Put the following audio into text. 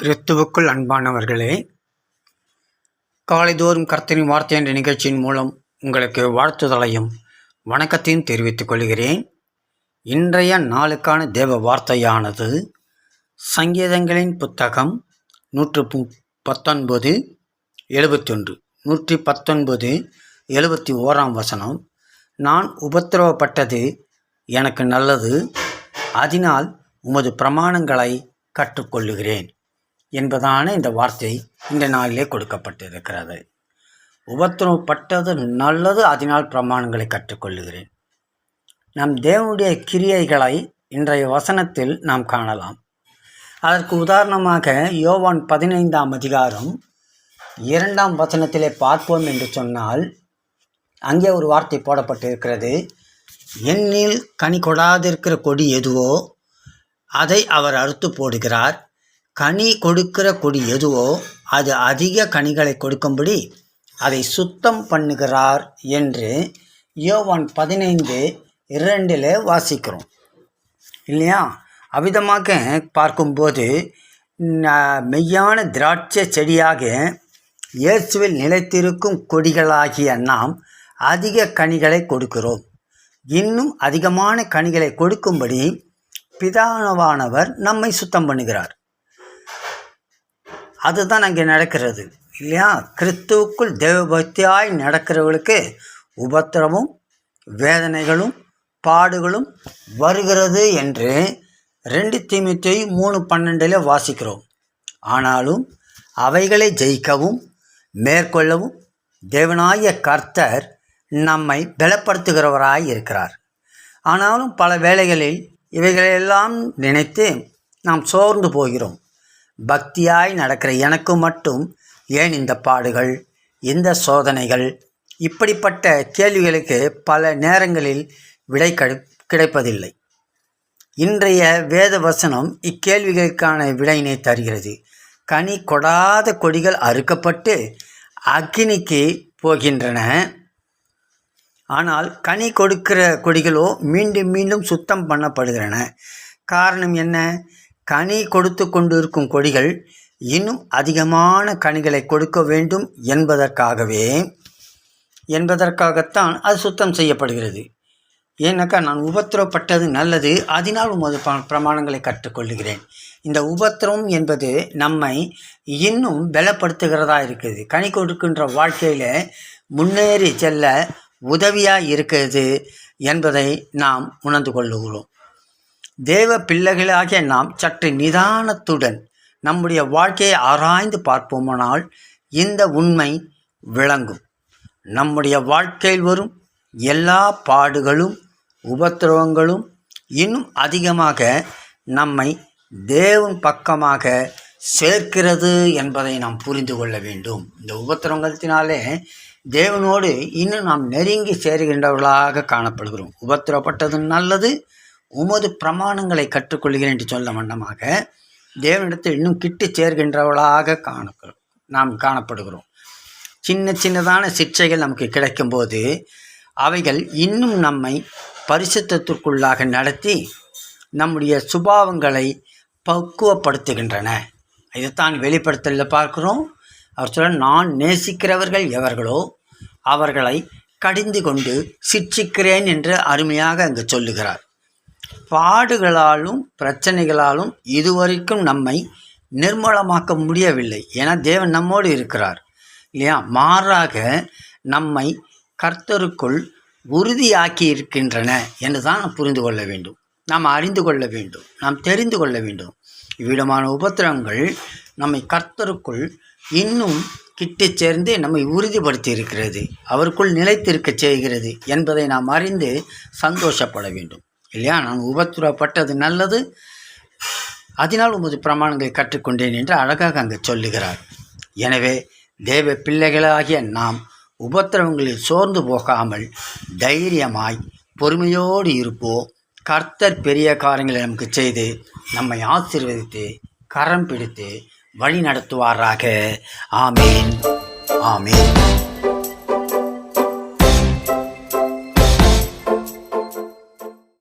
கிறிஸ்துவுக்குள் அன்பானவர்களே, காலைதோறும் கர்த்தரின் வார்த்தை என்ற நிகழ்ச்சியின் மூலம் உங்களுக்கு வாழ்த்துதலையும் வணக்கத்தையும் தெரிவித்துக் கொள்கிறேன். இன்றைய நாளுக்கான தேவ வார்த்தையானது சங்கீதங்களின் புத்தகம் 119 71 119 நான் உபத்திரவப்பட்டது எனக்கு நல்லது, அதனால் உமது பிரமாணங்களை கற்றுக்கொள்ளுகிறேன் என்பதான இந்த வார்த்தை இந்த நாளிலே கொடுக்கப்பட்டிருக்கிறது. உபத்திரவப்பட்டது நல்லது, அதனால் பிரமாணங்களை கற்றுக்கொள்ளுகிறேன். நம் தேவனுடைய கிரியைகளை இன்றைய வசனத்தில் நாம் காணலாம். அதற்கு உதாரணமாக யோவான் 15ஆம் அதிகாரம் 2ஆம் வசனத்திலே பார்ப்போம் என்று சொன்னால், அங்கே ஒரு வார்த்தை போடப்பட்டிருக்கிறது. என்னில் கனி கொடாதிருக்கிற கொடி எதுவோ அதை அவர் அறுத்து போடுகிறார், கனி கொடுக்கிற கொடி எதுவோ அது அதிக கனிகளை கொடுக்கும்படி அதை சுத்தம் பண்ணுகிறார் என்று யோவான் 15:2 வாசிக்கிறோம் இல்லையா? அவ்விதமாக பார்க்கும்போது மெய்யான திராட்சை செடியாக இயேசுவில் நிலைத்திருக்கும் கொடிகளாகிய நாம் அதிக கனிகளை கொடுக்கிறோம். இன்னும் அதிகமான கனிகளை கொடுக்கும்படி பிதாவானவர் நம்மை சுத்தம் பண்ணுகிறார். அதுதான் அங்கே நடக்கிறது இல்லையா? கிறிஸ்துவுக்குள் தேவபக்தியாய் நடக்கிறவர்களுக்கு உபத்திரமும் வேதனைகளும் பாடுகளும் வருகிறது என்று 2 தீமோத்தேயு 3:12 வாசிக்கிறோம். ஆனாலும் அவைகளை ஜெயிக்கவும் மேற்கொள்ளவும் தேவனாகிய கர்த்தர் நம்மை பலப்படுத்துகிறவராய் இருக்கிறார். ஆனாலும் பல வேளைகளில் இவைகளெல்லாம் நினைத்து நாம் சோர்ந்து போகிறோம். பக்தியாய் நடக்கிற எனக்கு மட்டும் ஏன் இந்த பாடுகள், இந்த சோதனைகள்? இப்படிப்பட்ட கேள்விகளுக்கு பல நேரங்களில் விடை கிடைப்பதில்லை. இன்றைய வேத வசனம் இக்கேள்விகளுக்கான விடையினை தருகிறது. கனி கொடாத கொடிகள் அறுக்கப்பட்டு அக்கினிக்கு போகின்றன, ஆனால் கனி கொடுக்கிற கொடிகளோ மீண்டும் மீண்டும் சுத்தம் பண்ணப்படுகின்றன. காரணம் என்ன? கனி கொடுத்து கொண்டிருக்கும் கொடிகள் இன்னும் அதிகமான கனிகளை கொடுக்க வேண்டும் என்பதற்காகத்தான் அது சுத்தம் செய்யப்படுகிறது. ஏன்னாக்கா, நான் உபத்திரவப்பட்டது நல்லது, அதனால் உமது பிரமாணங்களை கற்றுக்கொள்ளுகிறேன். இந்த உபத்திரம் என்பது நம்மை இன்னும் பலப்படுத்துகிறதா இருக்குது. கனி கொடுக்கின்ற வாழ்க்கையில் முன்னேறி செல்ல உதவியாக இருக்கிறது என்பதை நாம் உணர்ந்து கொள்ளுகிறோம். தேவ பிள்ளைகளாகிய நாம் சற்று நிதானத்துடன் நம்முடைய வாழ்க்கையை ஆராய்ந்து பார்ப்போமானால் இந்த உண்மை விளங்கும். நம்முடைய வாழ்க்கையில் வரும் எல்லா பாடுகளும் உபத்திரவங்களும் இன்னும் அதிகமாக நம்மை தேவன் பக்கமாக சேர்க்கிறது என்பதை நாம் புரிந்து கொள்ள வேண்டும். இந்த உபத்திரவத்தினாலே தேவனோடு இன்னும் நாம் நெருங்கி சேருகின்றவர்களாக காணப்படுகிறோம். உபத்திரவப்பட்டது நல்லது, உமது பிரமாணங்களை கற்றுக்கொள்கிறேன் என்று சொல்ல வண்ணமாக தேவனிடத்தில் இன்னும் கிட்டு சேர்கின்றவர்களாக நாம் காணப்படுகிறோம். சின்னதான சிக்ஷைகள் நமக்கு கிடைக்கும்போது அவைகள் இன்னும் நம்மை பரிசுத்தத்திற்குள்ளாக நடத்தி நம்முடைய சுபாவங்களை பக்குவப்படுத்துகின்றன. இதைத்தான் வெளிப்படுத்தலில் பார்க்கிறோம். அவர் சொல்ல, நான் நேசிக்கிறவர்கள் எவர்களோ அவர்களை கடிந்து கொண்டு சிட்சிக்கிறேன் என்று அருமையாக அங்கு சொல்லுகிறார். பாடுகளாலும் பிரச்சனைகளாலும் இதுவரைக்கும் நம்மை நிர்மூலமாக்க முடியவில்லை. ஏன்னா தேவன் நம்மோடு இருக்கிறார் இல்லையா? மாறாக நம்மை கர்த்தருக்குள் உறுதியாக்கி இருக்கின்றன என்று தான் நாம் புரிந்து கொள்ள வேண்டும், நாம் அறிந்து கொள்ள வேண்டும், நாம் தெரிந்து கொள்ள வேண்டும். இவ்விதமான உபத்திரவங்கள் நம்மை கர்த்தருக்குள் இன்னும் கிட்டு சேர்ந்து நம்மை உறுதிப்படுத்தி இருக்கிறது, அவருக்குள் நிலைத்திருக்க செய்கிறது என்பதை நாம் அறிந்து சந்தோஷப்பட வேண்டும் இல்லையா? நான் உபத்திரவப்பட்டது நல்லது, அதனால் உமது பிரமாணங்களை கற்றுக்கொண்டேன் என்று அழகாக அங்கு சொல்லுகிறார். எனவே தேவ பிள்ளைகளாகிய நாம் உபத்திரவங்களில் சோர்ந்து போகாமல் தைரியமாய் பொறுமையோடு இருப்போம். கர்த்தர் பெரிய காரியங்களை நமக்கு செய்து நம்மை ஆசீர்வதித்து கரம் பிடித்து வழி நடத்துவாராக. ஆமேன், ஆமேன்.